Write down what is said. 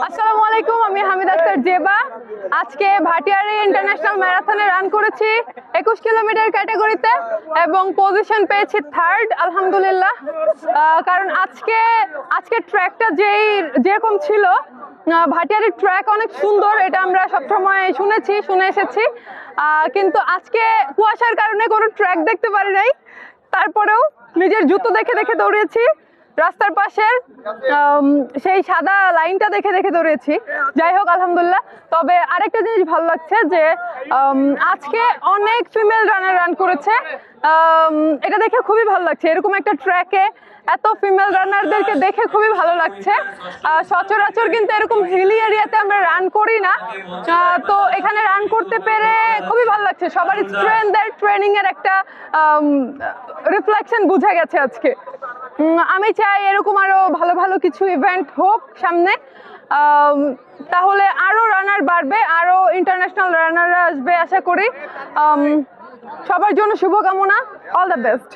আসসালামু আলাইকুম, আমি হামিদ আক্তার জেবা। আজকে ভাটিয়ারি ইন্টারন্যাশনাল ম্যারাথনে রান করেছি 21 কিলোমিটার ক্যাটাগরিতে এবং পজিশন পেয়েছি থার্ড, আলহামদুলিল্লাহ। কারণ আজকে ট্র্যাকটা যেরকম ছিল, ভাটিয়ারির ট্র্যাক অনেক সুন্দর, এটা আমরা সবসময় শুনে এসেছি। কিন্তু আজকে কুয়াশার কারণে কোনো ট্র্যাক দেখতে পারি নাই, তারপরেও নিজের জুতো দেখে দেখে দৌড়িয়েছি, রাস্তার পাশের সেই সাদা লাইনটা দেখে দেখে দৌড়িয়েছি। যাই হোক, আলহামদুলিল্লাহ। তবে আরেকটা জিনিস ভালো লাগছে যে আজকে অনেক ফিমেল রানার রান করেছে, এটা দেখে খুবই ভালো লাগছে। এরকম একটা ট্র্যাকে এত ফিমেল রানারদেরকে দেখে খুবই ভালো লাগছে। সচরাচর কিন্তু এরকম হিলি এরিয়াতে আমরা রান করি না, তো এখানে রান করতে পেরে খুবই ভালো লাগছে। সবার স্ট্রেংথ আর ট্রেনিং এর একটা রিফ্লেকশন বোঝা গেছে আজকে। আমি চাই এরকম আরো ভালো ভালো কিছু ইভেন্ট হোক সামনে, তাহলে আরো রানার বাড়বে, আরো ইন্টারন্যাশনাল রানাররা আসবে আশা করি। সবার জন্য শুভকামনা, অল দ্য বেস্ট।